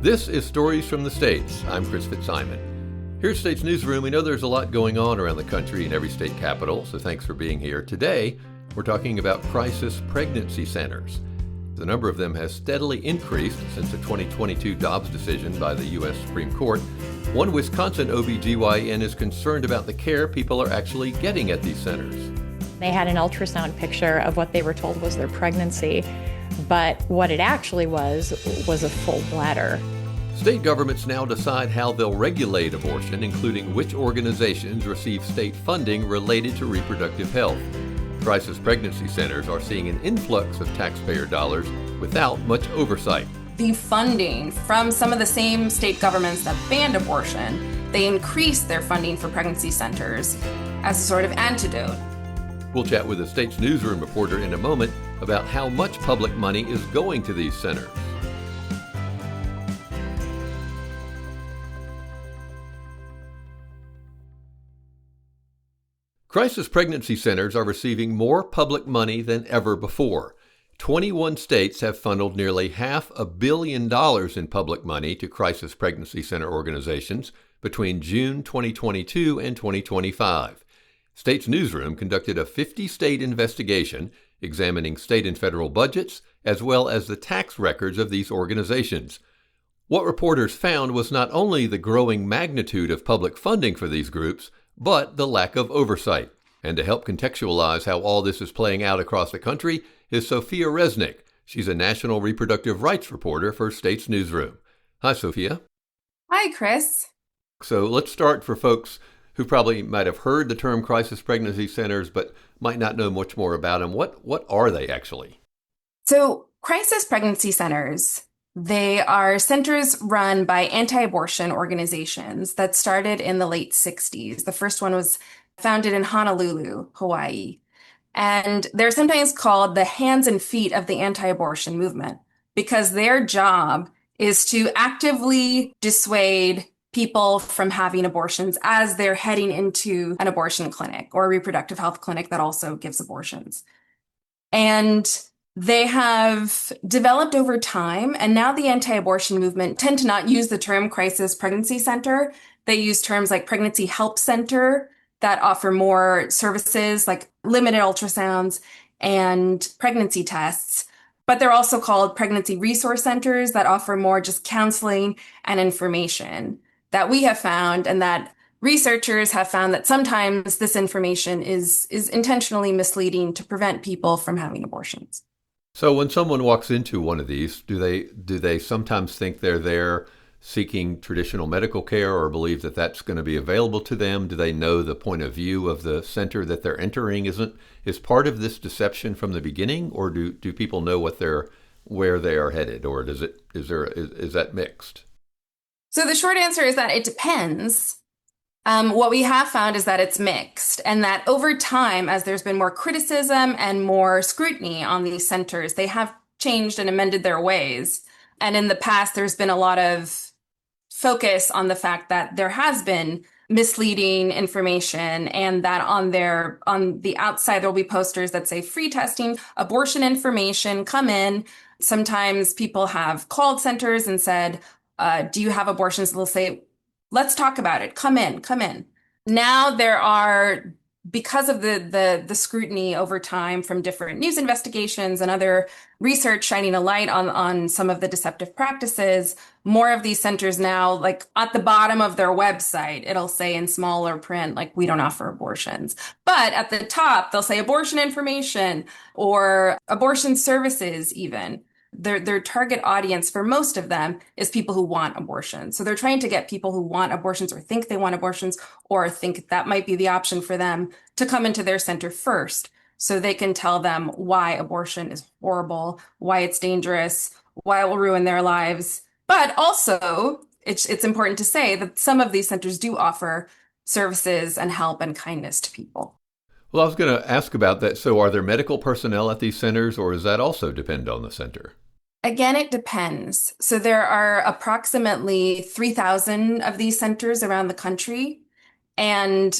This is Stories from the States. I'm Chris Fitzsimon. Here at States Newsroom, we know there's a lot going on around the country in every state capital, so thanks for being here. Today, we're talking about crisis pregnancy centers. The number of them has steadily increased since the 2022 Dobbs decision by the U.S. Supreme Court. One Wisconsin OB/GYN is concerned about the care people are actually getting at these centers. They had an ultrasound picture of what they were told was their pregnancy, but what it actually was a full bladder. State governments now decide how they'll regulate abortion, including which organizations receive state funding related to reproductive health. Crisis pregnancy centers are seeing an influx of taxpayer dollars without much oversight. The funding from some of the same state governments that banned abortion, they increased their funding for pregnancy centers as a sort of antidote. We'll chat with a States Newsroom reporter in a moment about how much public money is going to these centers. Crisis pregnancy centers are receiving more public money than ever before. 21 states have funneled nearly $500 million in public money to crisis pregnancy center organizations between June 2022 and 2025. States Newsroom conducted a 50-state investigation examining state and federal budgets as well as the tax records of these organizations. What reporters found was not only the growing magnitude of public funding for these groups, but the lack of oversight. And to help contextualize how all this is playing out across the country is Sophia Resnick. She's a national reproductive rights reporter for States Newsroom. Hi, Sophia. Hi, Chris. So let's start for folks who probably might have heard the term crisis pregnancy centers, but might not know much more about them. What are they actually? So crisis pregnancy centers, they are centers run by anti-abortion organizations that started in the late 60s. The first one was founded in Honolulu, Hawaii. And they're sometimes called the hands and feet of the anti-abortion movement because their job is to actively dissuade people from having abortions as they're heading into an abortion clinic or a reproductive health clinic that also gives abortions. And they have developed over time, and now the anti-abortion movement tend to not use the term crisis pregnancy center. They use terms like pregnancy help center that offer more services like limited ultrasounds and pregnancy tests. But they're also called pregnancy resource centers that offer more just counseling and information that we have found, and that researchers have found that sometimes this information is intentionally misleading to prevent people from having abortions. So when someone walks into one of these, do they sometimes think they're there seeking traditional medical care or believe that that's going to be available to them? Do they know the point of view of the center that they're entering? Is part of this deception from the beginning, or do people know where they are headed, or is that mixed? So the short answer is that it depends. What we have found is that it's mixed, and that over time, as there's been more criticism and more scrutiny on these centers, they have changed and amended their ways. And in the past, there's been a lot of focus on the fact that there has been misleading information, and that on the outside, there'll be posters that say free testing, abortion information, come in. Sometimes people have called centers and said, do you have abortions? They'll say, let's talk about it. Come in. Now there are, because of the scrutiny over time from different news investigations and other research shining a light on some of the deceptive practices, more of these centers now, like at the bottom of their website, it'll say in smaller print, like, we don't offer abortions. But at the top, they'll say abortion information or abortion services even. Their target audience for most of them is people who want abortions. So they're trying to get people who want abortions or think they want abortions or think that might be the option for them to come into their center first, so they can tell them why abortion is horrible, why it's dangerous, why it will ruin their lives. But also, it's important to say that some of these centers do offer services and help and kindness to people. Well, I was going to ask about that. So are there medical personnel at these centers, or does that also depend on the center? Again, it depends. So there are approximately 3,000 of these centers around the country. And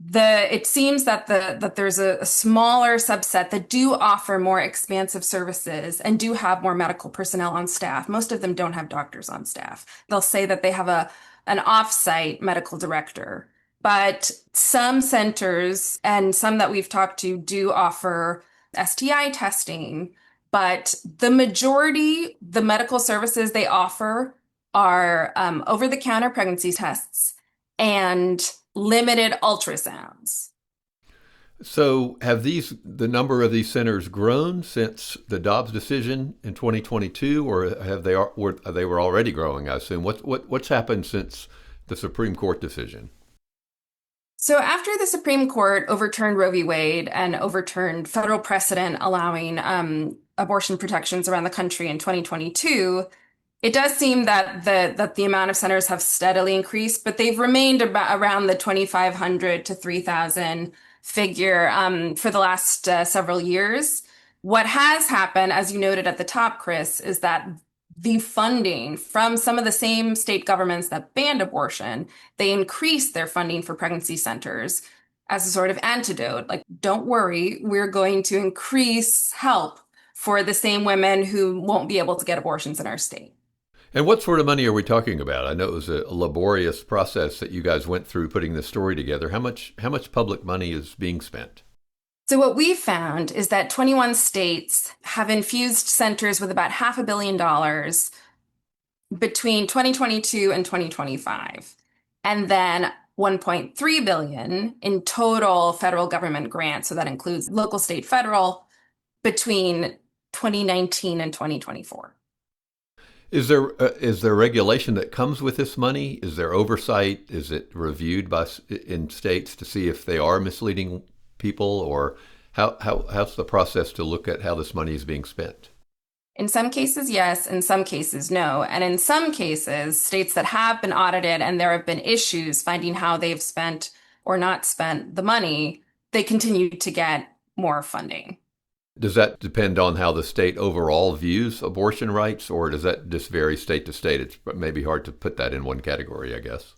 It seems that there's a smaller subset that do offer more expansive services and do have more medical personnel on staff. Most of them don't have doctors on staff. They'll say that they have an off-site medical director. But some centers and some that we've talked to do offer STI testing, but the majority, the medical services they offer are over-the-counter pregnancy tests and limited ultrasounds. So have the number of these centers grown since the Dobbs decision in 2022, or have they were already growing, I assume? What's happened since the Supreme Court decision? So after the Supreme Court overturned Roe v. Wade and overturned federal precedent allowing abortion protections around the country in 2022, it does seem that the amount of centers have steadily increased, but they've remained around the 2,500 to 3,000 figure for the last several years. What has happened, as you noted at the top, Chris, is that the funding from some of the same state governments that banned abortion, they increased their funding for pregnancy centers as a sort of antidote. Like, don't worry, we're going to increase help for the same women who won't be able to get abortions in our state. And what sort of money are we talking about? I know it was a laborious process that you guys went through putting this story together. How much public money is being spent? So what we found is that 21 states have infused centers with about $500 million between 2022 and 2025, and then 1.3 billion in total federal government grants. So that includes local, state, federal between 2019 and 2024. Is there regulation that comes with this money? Is there oversight? Is it reviewed in states to see if they are misleading people, or how's the process to look at how this money is being spent? In some cases, yes. In some cases, no. And in some cases, states that have been audited and there have been issues finding how they've spent or not spent the money, they continue to get more funding. Does that depend on how the state overall views abortion rights, or does that just vary state to state? It's maybe hard to put that in one category, I guess.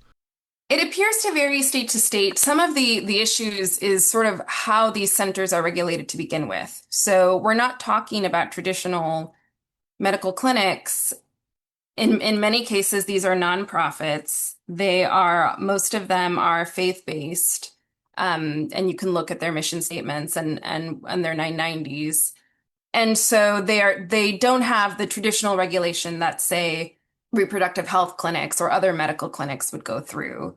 It appears to vary state to state. Some of the issues is sort of how these centers are regulated to begin with. So we're not talking about traditional medical clinics. In many cases, these are nonprofits. Most of them are faith-based. And you can look at their mission statements and their 990s. And so they don't have the traditional regulation that, say, reproductive health clinics or other medical clinics would go through.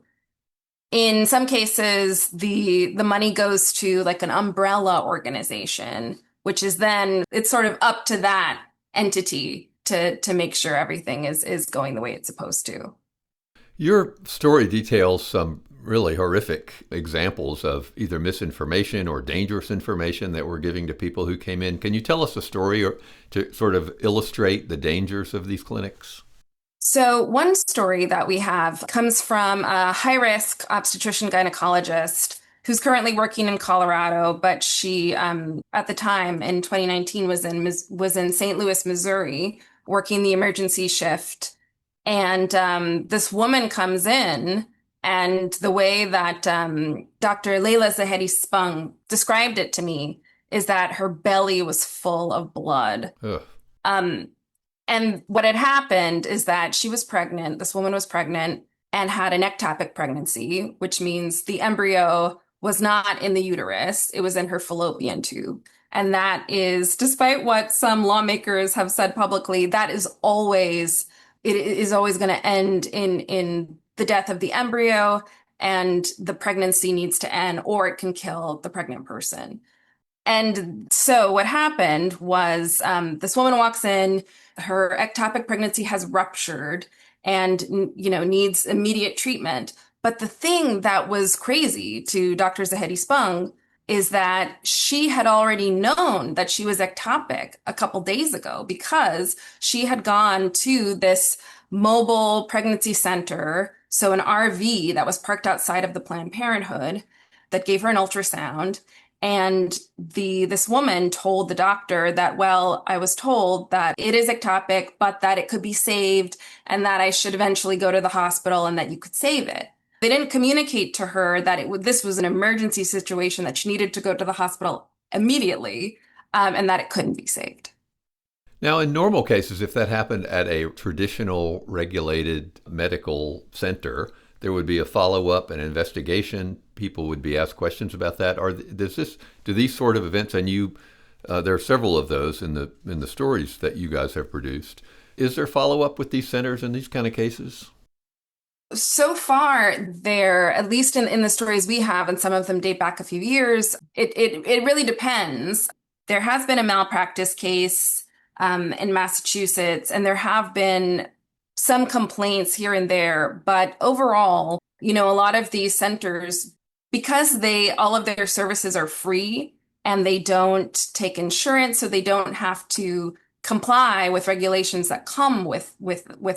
In some cases, the money goes to like an umbrella organization, which is then it's sort of up to that entity to make sure everything is going the way it's supposed to. Your story details some really horrific examples of either misinformation or dangerous information that we're giving to people who came in. Can you tell us a story or to sort of illustrate the dangers of these clinics? So one story that we have comes from a high-risk obstetrician gynecologist who's currently working in Colorado, but she, at the time in 2019, was in St. Louis, Missouri, working the emergency shift. And this woman comes in, and the way that Dr. Leila Zahedi Spung described it to me is that her belly was full of blood. And what had happened is that she was pregnant, this woman was pregnant, and had an ectopic pregnancy, which means the embryo was not in the uterus, it was in her fallopian tube. And that is, despite what some lawmakers have said publicly, it is always going to end in the death of the embryo, and the pregnancy needs to end, or it can kill the pregnant person. And so what happened was this woman walks in, her ectopic pregnancy has ruptured and needs immediate treatment. But the thing that was crazy to Dr. Zahedi Spung is that she had already known that she was ectopic a couple days ago because she had gone to this mobile pregnancy center, so an RV that was parked outside of the Planned Parenthood that gave her an ultrasound. And this woman told the doctor that, well, I was told that it is ectopic, but that it could be saved and that I should eventually go to the hospital and that you could save it. They didn't communicate to her that this was an emergency situation, that she needed to go to the hospital immediately, and that it couldn't be saved. Now, in normal cases, if that happened at a traditional regulated medical center, there would be a follow-up, an investigation. People would be asked questions about that. Do these sort of events, and there are several of those in the stories that you guys have produced. Is there follow-up with these centers in these kind of cases? So far, there, at least in the stories we have, and some of them date back a few years, it really depends. There has been a malpractice case in Massachusetts, and there have been some complaints here and there. But overall, a lot of these centers, because all of their services are free and they don't take insurance, so they don't have to comply with regulations that come with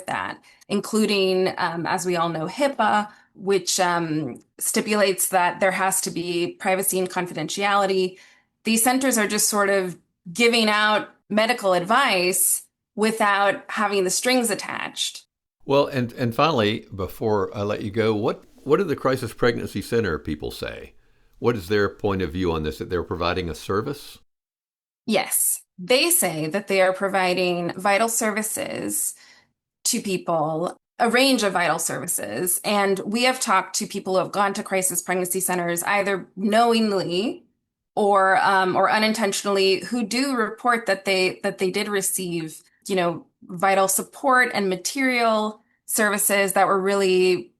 that, including, as we all know, HIPAA, which stipulates that there has to be privacy and confidentiality. These centers are just sort of giving out medical advice without having the strings attached. Well, and finally, before I let you go, what do the Crisis Pregnancy Center people say? What is their point of view on this, that they're providing a service? Yes, they say that they are providing vital services to people, a range of vital services. And we have talked to people who have gone to crisis pregnancy centers, either knowingly or unintentionally, who do report that they did receive, vital support and material services that were really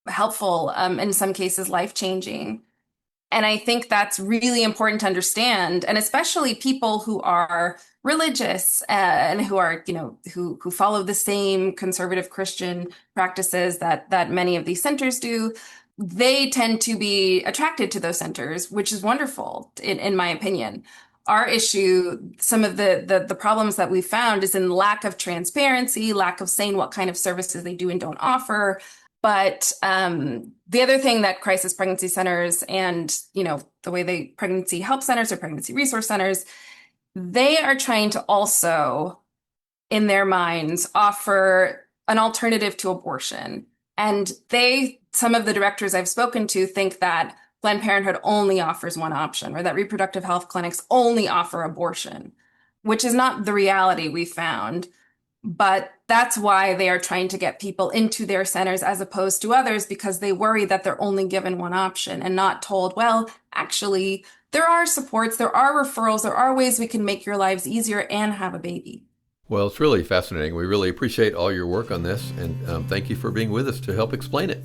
helpful, in some cases life-changing. And I think that's really important to understand, and especially people who are religious and who are, who follow the same conservative Christian practices that many of these centers do. They tend to be attracted to those centers, which is wonderful, in my opinion. Our issue, some of the problems that we found, is in lack of transparency, lack of saying what kind of services they do and don't offer. But the other thing that crisis pregnancy centers and, the way pregnancy help centers or pregnancy resource centers, they are trying to also, in their minds, offer an alternative to abortion. And some of the directors I've spoken to think that Planned Parenthood only offers one option, or that reproductive health clinics only offer abortion, which is not the reality we found. But that's why they are trying to get people into their centers as opposed to others, because they worry that they're only given one option and not told, well, actually, there are supports, there are referrals, there are ways we can make your lives easier and have a baby. Well, it's really fascinating. We really appreciate all your work on this, and thank you for being with us to help explain it.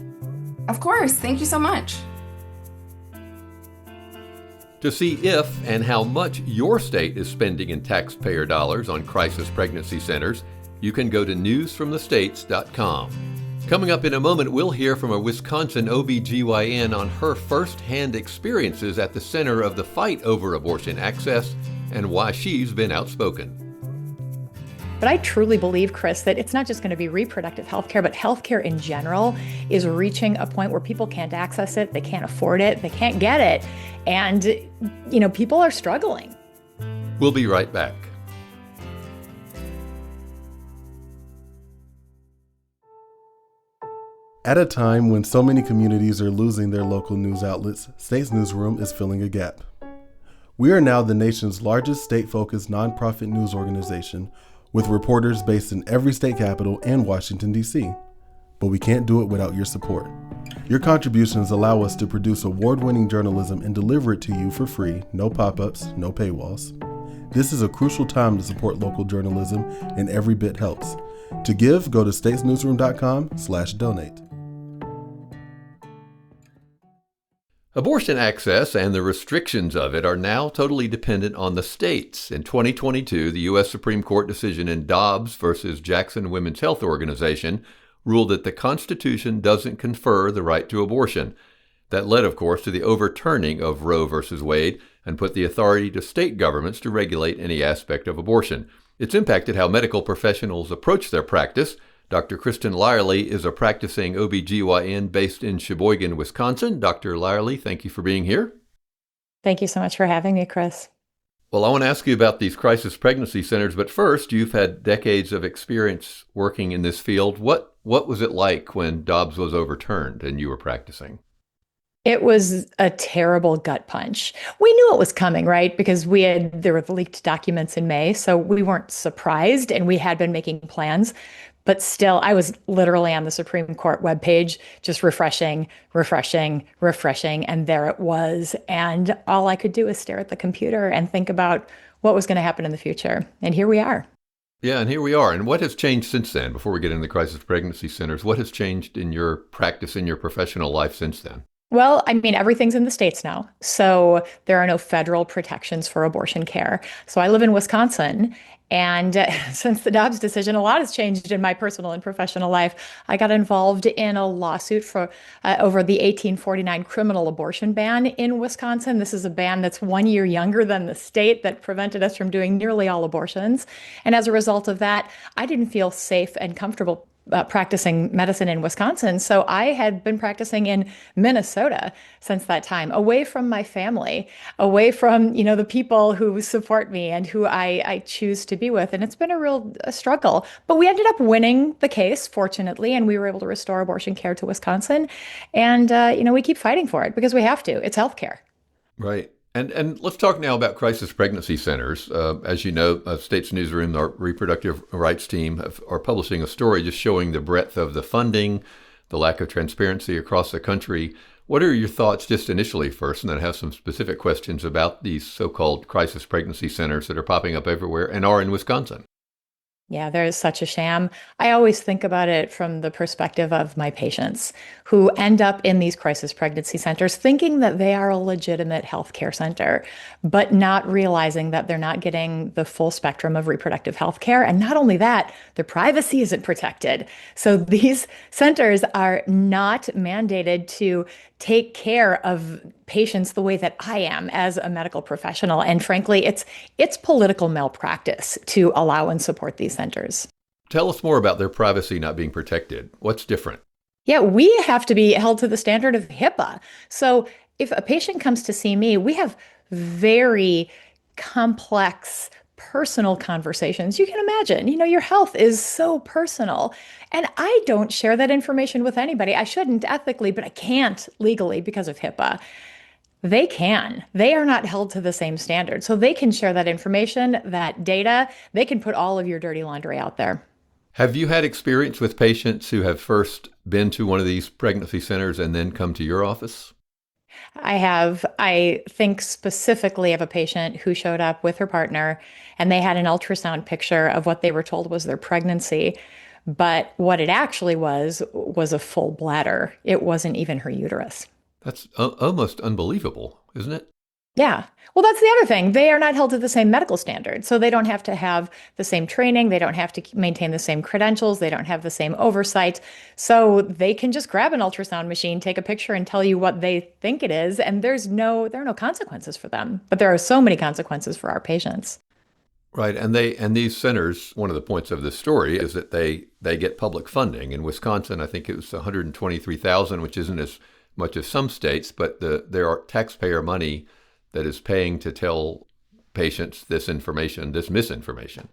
Of course. Thank you so much. To see if and how much your state is spending in taxpayer dollars on crisis pregnancy centers, you can go to newsfromthestates.com. Coming up in a moment, we'll hear from a Wisconsin OBGYN on her first-hand experiences at the center of the fight over abortion access and why she's been outspoken. But I truly believe, Chris, that it's not just going to be reproductive health care, but healthcare in general is reaching a point where people can't access it, they can't afford it, they can't get it. And, people are struggling. We'll be right back. At a time when so many communities are losing their local news outlets, States Newsroom is filling a gap. We are now the nation's largest state-focused nonprofit news organization, with reporters based in every state capital and Washington, D.C. But we can't do it without your support. Your contributions allow us to produce award-winning journalism and deliver it to you for free, no pop-ups, no paywalls. This is a crucial time to support local journalism, and every bit helps. To give, go to statesnewsroom.com/donate. Abortion access and the restrictions of it are now totally dependent on the states. In 2022, the U.S. Supreme Court decision in Dobbs versus Jackson Women's Health Organization ruled that the Constitution doesn't confer the right to abortion. That led, of course, to the overturning of Roe versus Wade and put the authority to state governments to regulate any aspect of abortion. It's impacted how medical professionals approach their practice. Dr. Kristen Lyerly is a practicing OBGYN based in Sheboygan, Wisconsin. Dr. Lyerly, thank you for being here. Thank you so much for having me, Chris. Well, I want to ask you about these crisis pregnancy centers, but first, you've had decades of experience working in this field. What was it like when Dobbs was overturned and you were practicing? It was a terrible gut punch. We knew it was coming, right? Because there were leaked documents in May, so we weren't surprised and we had been making plans. But still, I was literally on the Supreme Court webpage, just refreshing, refreshing, refreshing, and there it was. And all I could do was stare at the computer and think about what was going to happen in the future. And here we are. Yeah, and here we are. And what has changed since then? Before we get into the crisis pregnancy centers, what has changed in your practice, in your professional life since then? Well, I mean, everything's in the states now. So there are no federal protections for abortion care. So I live in Wisconsin. And since the Dobbs decision, a lot has changed in my personal and professional life. I got involved in a lawsuit for over the 1849 criminal abortion ban in Wisconsin. This is a ban that's 1 year younger than the state that prevented us from doing nearly all abortions. And as a result of that, I didn't feel safe and comfortable practicing medicine in Wisconsin. So I had been practicing in Minnesota since that time, away from my family, away from, the people who support me and who I choose to be with. And it's been a struggle. But we ended up winning the case, fortunately, and we were able to restore abortion care to Wisconsin. And, we keep fighting for it because we have to. It's healthcare. Right. And let's talk now about crisis pregnancy centers. As you know, States Newsroom, our reproductive rights team, are publishing a story just showing the breadth of the funding, the lack of transparency across the country. What are your thoughts just initially first, and then I have some specific questions about these so-called crisis pregnancy centers that are popping up everywhere and are in Wisconsin? Yeah, there is such a sham. I always think about it from the perspective of my patients who end up in these crisis pregnancy centers thinking that they are a legitimate healthcare center, but not realizing that they're not getting the full spectrum of reproductive health care. And not only that, their privacy isn't protected. So these centers are not mandated to take care of patients the way that I am as a medical professional. And frankly, it's political malpractice to allow and support these centers. Tell us more about their privacy not being protected. What's different? Yeah, we have to be held to the standard of HIPAA. So if a patient comes to see me, we have very complex personal conversations. You can imagine, your health is so personal. And I don't share that information with anybody. I shouldn't ethically, but I can't legally because of HIPAA. They can. They are not held to the same standard. So they can share that information, that data. They can put all of your dirty laundry out there. Have you had experience with patients who have first been to one of these pregnancy centers and then come to your office? I have. I think specifically of a patient who showed up with her partner and they had an ultrasound picture of what they were told was their pregnancy. But what it actually was a full bladder. It wasn't even her uterus. That's almost unbelievable, isn't it? Yeah. Well, that's the other thing. They are not held to the same medical standards. So they don't have to have the same training. They don't have to maintain the same credentials. They don't have the same oversight. So they can just grab an ultrasound machine, take a picture and tell you what they think it is. And there are no consequences for them. But there are so many consequences for our patients. Right. And these centers, one of the points of this story is that they get public funding. In Wisconsin, I think it was $123,000, which isn't as much as some states, but there are taxpayer money that is paying to tell patients this misinformation.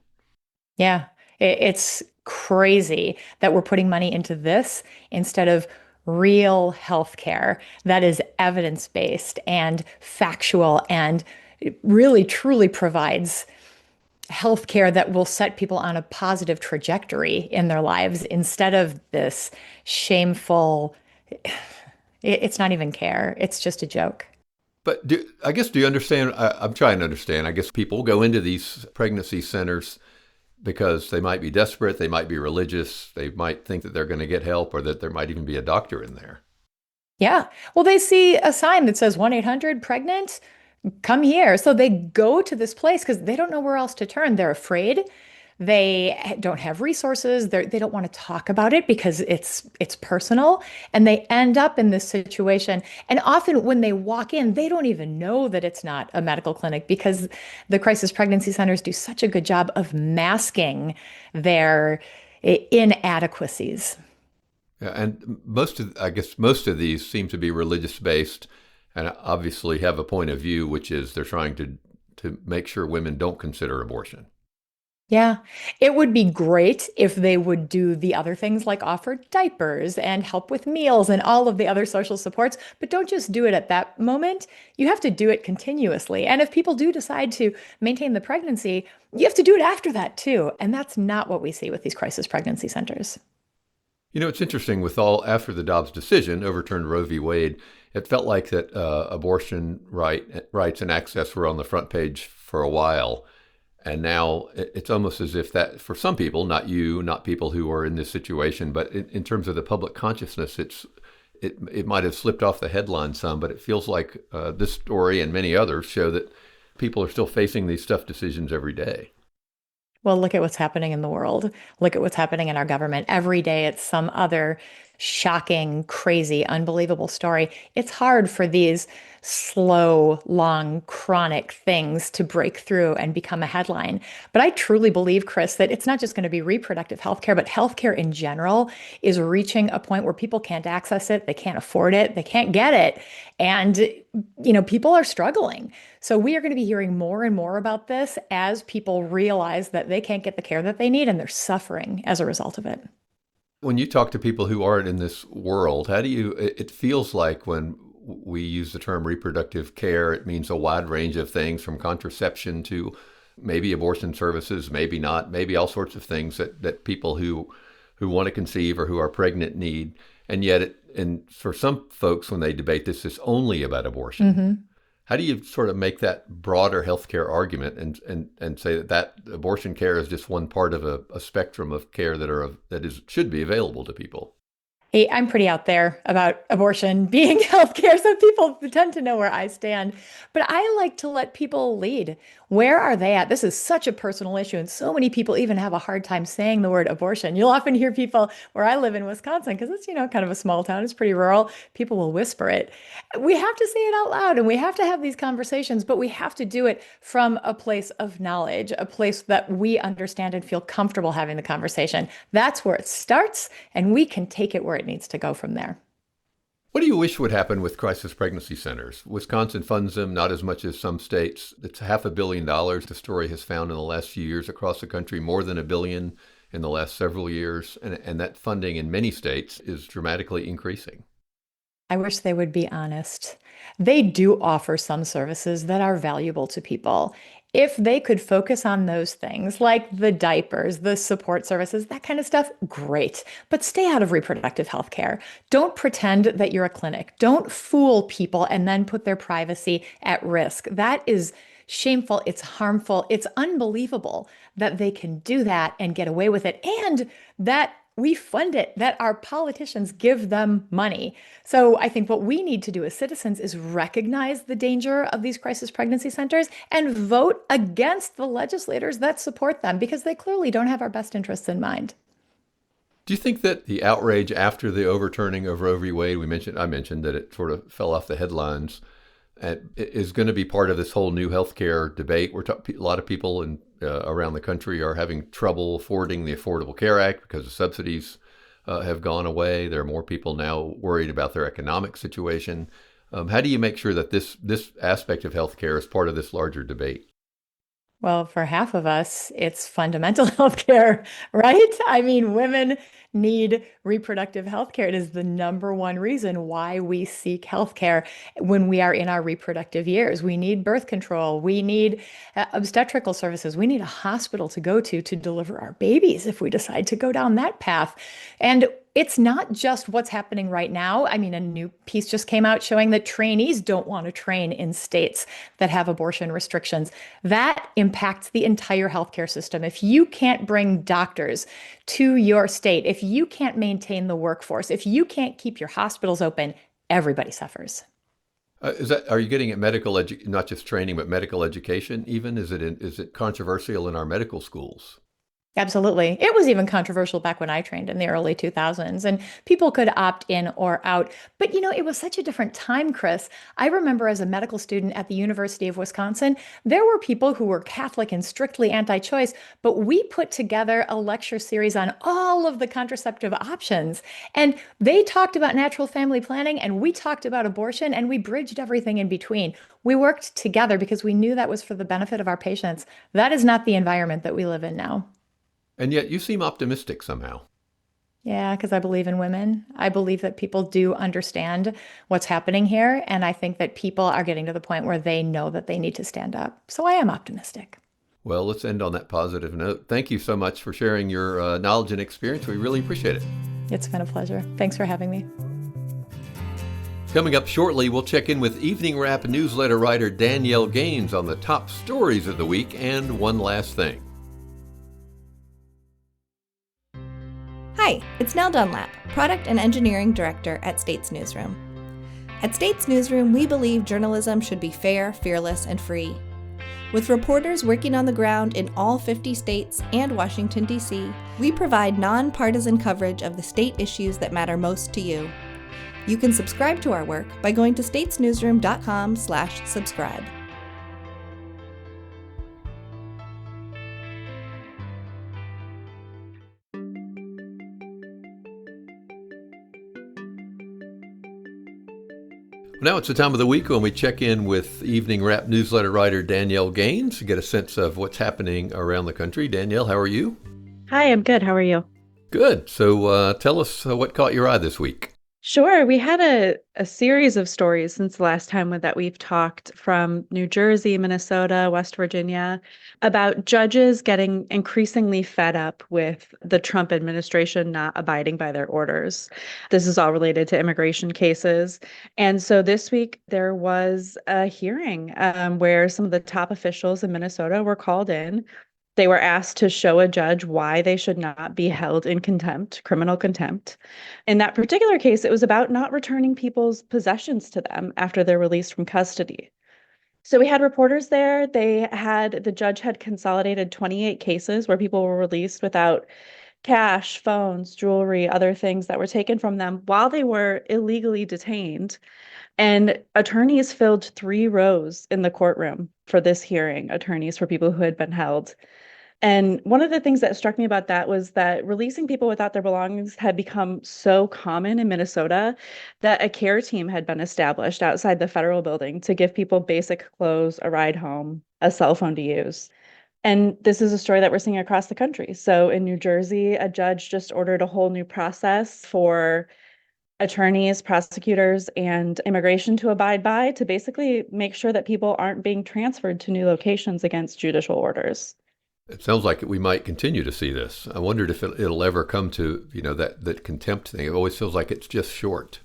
Yeah, it's crazy that we're putting money into this instead of real healthcare that is evidence-based and factual and really truly provides healthcare that will set people on a positive trajectory in their lives instead of this shameful, it's not even care. It's just a joke. But do you understand? I'm trying to understand. I guess people go into these pregnancy centers because they might be desperate, they might be religious, they might think that they're going to get help or that there might even be a doctor in there. Yeah. Well, they see a sign that says 1-800-pregnant, come here. So they go to this place because they don't know where else to turn. They're afraid. They don't have resources. They don't want to talk about it because it's personal. And they end up in this situation. And often when they walk in, they don't even know that it's not a medical clinic because the crisis pregnancy centers do such a good job of masking their inadequacies. Yeah, and most of these seem to be religious based and obviously have a point of view, which is they're trying to to make sure women don't consider abortion. Yeah, it would be great if they would do the other things like offer diapers and help with meals and all of the other social supports, but don't just do it at that moment. You have to do it continuously. And if people do decide to maintain the pregnancy, you have to do it after that too. And that's not what we see with these crisis pregnancy centers. You know, it's interesting after the Dobbs decision overturned Roe v. Wade, it felt like that abortion rights and access were on the front page for a while. And now it's almost as if that, for some people, not you, not people who are in this situation, but in terms of the public consciousness, it might have slipped off the headline some, but it feels like this story and many others show that people are still facing these tough decisions every day. Well, look at what's happening in the world. Look at what's happening in our government. Every day it's some other shocking, crazy, unbelievable story. It's hard for these slow, long, chronic things to break through and become a headline. But I truly believe, Chris, that it's not just going to be reproductive healthcare, but healthcare in general is reaching a point where people can't access it, they can't afford it, they can't get it. And, people are struggling. So we are going to be hearing more and more about this as people realize that they can't get the care that they need and they're suffering as a result of it. When you talk to people who aren't in this world, it feels like when we use the term reproductive care, it means a wide range of things from contraception to maybe abortion services, maybe not, maybe all sorts of things that people who want to conceive or who are pregnant need. And yet, and for some folks, when they debate this, it's only about abortion. Mm-hmm. How do you sort of make that broader healthcare argument and say that abortion care is just one part of a spectrum of care should be available to people? Hey, I'm pretty out there about abortion being healthcare, so people tend to know where I stand. But I like to let people lead. Where are they at? This is such a personal issue, and so many people even have a hard time saying the word abortion. You'll often hear people where I live in Wisconsin, because it's, kind of a small town, it's pretty rural. People will whisper it. We have to say it out loud, and we have to have these conversations, but we have to do it from a place of knowledge, a place that we understand and feel comfortable having the conversation. That's where it starts, and we can take it where it needs to go from there. What do you wish would happen with crisis pregnancy centers? Wisconsin funds them, not as much as some states. It's $500 million, the story has found in the last few years across the country, more than $1 billion in the last several years. And that funding in many states is dramatically increasing. I wish they would be honest. They do offer some services that are valuable to people. If they could focus on those things like the diapers, the support services, that kind of stuff, great. But stay out of reproductive health care. Don't pretend that you're a clinic. Don't fool people and then put their privacy at risk. That is shameful. It's harmful. It's unbelievable that they can do that and get away with it, and that we fund it, that our politicians give them money. So I think what we need to do as citizens is recognize the danger of these crisis pregnancy centers and vote against the legislators that support them, because they clearly don't have our best interests in mind. Do you think that the outrage after the overturning of Roe v. Wade, I mentioned that it sort of fell off the headlines, is going to be part of this whole new healthcare debate? A lot of people around the country are having trouble affording the Affordable Care Act because the subsidies have gone away. There are more people now worried about their economic situation. How do you make sure that this aspect of healthcare is part of this larger debate? Well, for half of us, it's fundamental healthcare, right? I mean, women need reproductive healthcare. It is the number one reason why we seek healthcare when we are in our reproductive years. We need birth control. We need obstetrical services. We need a hospital to go to deliver our babies if we decide to go down that path. And it's not just what's happening right now. I mean, a new piece just came out showing that trainees don't want to train in states that have abortion restrictions. That impacts the entire healthcare system. If you can't bring doctors to your state, if you can't maintain the workforce, if you can't keep your hospitals open, everybody suffers. Are you getting at not just training, but medical education even? Is it controversial in our medical schools? Absolutely. It was even controversial back when I trained in the early 2000s, and people could opt in or out. But it was such a different time, Chris. I remember as a medical student at the University of Wisconsin, there were people who were Catholic and strictly anti-choice, but we put together a lecture series on all of the contraceptive options. And they talked about natural family planning, and we talked about abortion, and we bridged everything in between. We worked together because we knew that was for the benefit of our patients. That is not the environment that we live in now. And yet you seem optimistic somehow. Yeah, because I believe in women. I believe that people do understand what's happening here. And I think that people are getting to the point where they know that they need to stand up. So I am optimistic. Well, let's end on that positive note. Thank you so much for sharing your knowledge and experience. We really appreciate it. It's been a pleasure. Thanks for having me. Coming up shortly, we'll check in with Evening Wrap newsletter writer Danielle Gaines on the top stories of the week and one last thing. Hi, it's Nell Dunlap, Product and Engineering Director at States Newsroom. At States Newsroom, we believe journalism should be fair, fearless, and free. With reporters working on the ground in all 50 states and Washington, D.C., we provide nonpartisan coverage of the state issues that matter most to you. You can subscribe to our work by going to statesnewsroom.com/subscribe. Now it's the time of the week when we check in with Evening Wrap newsletter writer Danielle Gaines to get a sense of what's happening around the country. Danielle, how are you? Hi, I'm good. How are you? Good. So tell us what caught your eye this week. Sure. We had a series of stories since the last time that we've talked from New Jersey, Minnesota, West Virginia, about judges getting increasingly fed up with the Trump administration not abiding by their orders. This is all related to immigration cases. And so this week there was a hearing where some of the top officials in Minnesota were called in. They were asked to show a judge why they should not be held in contempt, criminal contempt. In that particular case, it was about not returning people's possessions to them after they're released from custody. So we had reporters there. The judge had consolidated 28 cases where people were released without cash, phones, jewelry, other things that were taken from them while they were illegally detained. And attorneys filled 3 rows in the courtroom for this hearing, attorneys for people who had been held. And one of the things that struck me about that was that releasing people without their belongings had become so common in Minnesota that a care team had been established outside the federal building to give people basic clothes, a ride home, a cell phone to use. And this is a story that we're seeing across the country. So in New Jersey, a judge just ordered a whole new process for attorneys, prosecutors, and immigration to abide by to basically make sure that people aren't being transferred to new locations against judicial orders. It sounds like we might continue to see this. I wondered if it'll ever come to, that contempt thing. It always feels like it's just short.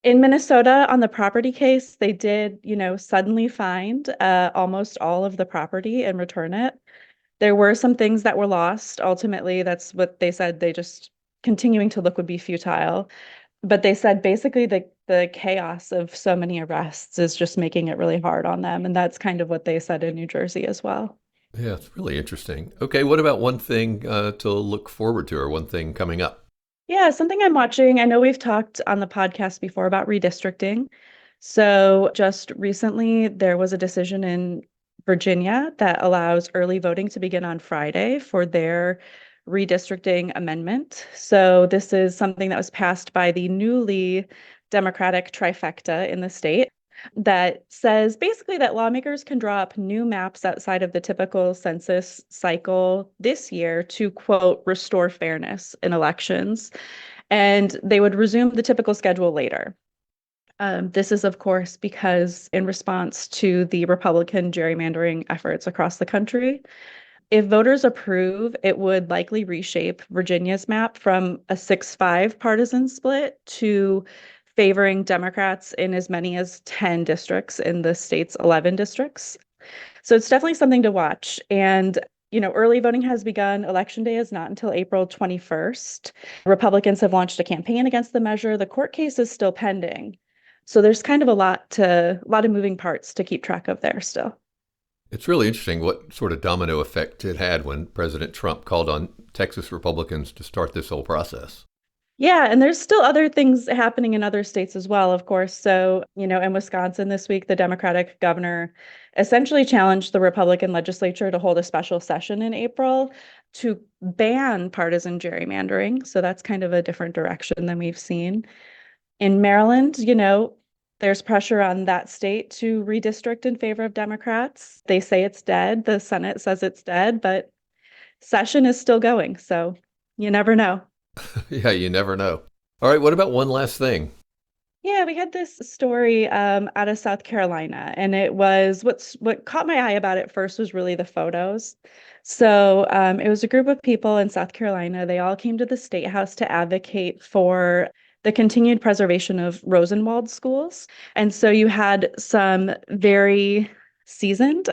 In Minnesota, on the property case, they did, suddenly find almost all of the property and return it. There were some things that were lost. Ultimately, that's what they said. They just continuing to look would be futile. But they said basically the chaos of so many arrests is just making it really hard on them. And that's kind of what they said in New Jersey as well. Yeah, it's really interesting. Okay, what about one thing to look forward to or one thing coming up? Yeah, something I'm watching. I know we've talked on the podcast before about redistricting. So just recently, there was a decision in Virginia that allows early voting to begin on Friday for their redistricting amendment. So this is something that was passed by the newly Democratic trifecta in the state that says basically that lawmakers can draw up new maps outside of the typical census cycle this year to, quote, restore fairness in elections. And they would resume the typical schedule later. This is, of course, because in response to the Republican gerrymandering efforts across the country, if voters approve, it would likely reshape Virginia's map from a 6-5 partisan split to favoring Democrats in as many as 10 districts in the state's 11 districts. So it's definitely something to watch. And, early voting has begun. Election day is not until April 21st. Republicans have launched a campaign against the measure. The court case is still pending. So there's kind of a lot of moving parts to keep track of there still. It's really interesting what sort of domino effect it had when President Trump called on Texas Republicans to start this whole process. Yeah, and there's still other things happening in other states as well, of course. So, in Wisconsin this week, the Democratic governor essentially challenged the Republican legislature to hold a special session in April to ban partisan gerrymandering. So that's kind of a different direction than we've seen. In Maryland, there's pressure on that state to redistrict in favor of Democrats. They say it's dead. The Senate says it's dead, but session is still going. So you never know. Yeah, you never know. All right, what about one last thing? Yeah, we had this story out of South Carolina, and it was what caught my eye about it first was really the photos. So it was a group of people in South Carolina. They all came to the State House to advocate for the continued preservation of Rosenwald schools. And so you had some very seasoned,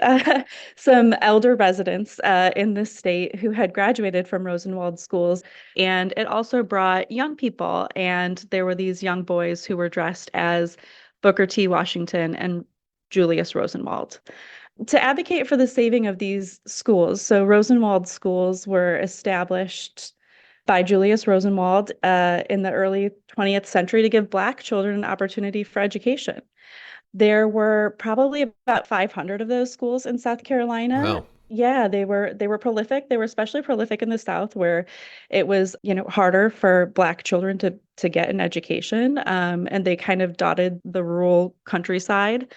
some elder residents in the state who had graduated from Rosenwald schools. And it also brought young people. And there were these young boys who were dressed as Booker T. Washington and Julius Rosenwald to advocate for the saving of these schools. So Rosenwald schools were established by Julius Rosenwald in the early 20th century to give Black children an opportunity for education. There were probably about 500 of those schools in South Carolina. Wow. Yeah, they were prolific. They were especially prolific in the South, where it was, harder for Black children to get an education, and they kind of dotted the rural countryside.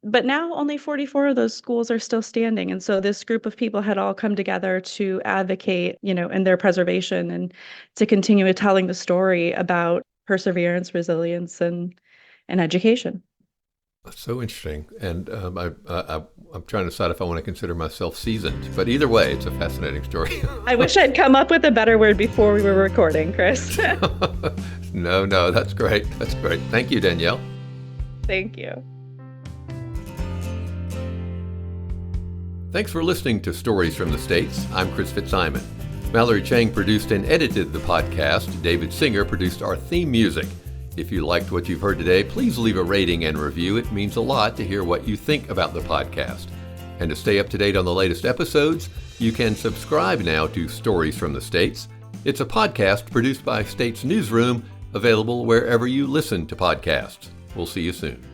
But now only 44 of those schools are still standing, and so this group of people had all come together to advocate, in their preservation and to continue telling the story about perseverance, resilience, and education. That's so interesting. And I'm trying to decide if I want to consider myself seasoned. But either way, it's a fascinating story. I wish I'd come up with a better word before we were recording, Chris. No, that's great. That's great. Thank you, Danielle. Thank you. Thanks for listening to Stories from the States. I'm Chris Fitzsimon. Mallory Chang produced and edited the podcast. David Singer produced our theme music. If you liked what you've heard today, please leave a rating and review. It means a lot to hear what you think about the podcast. And to stay up to date on the latest episodes, you can subscribe now to Stories from the States. It's a podcast produced by States Newsroom, available wherever you listen to podcasts. We'll see you soon.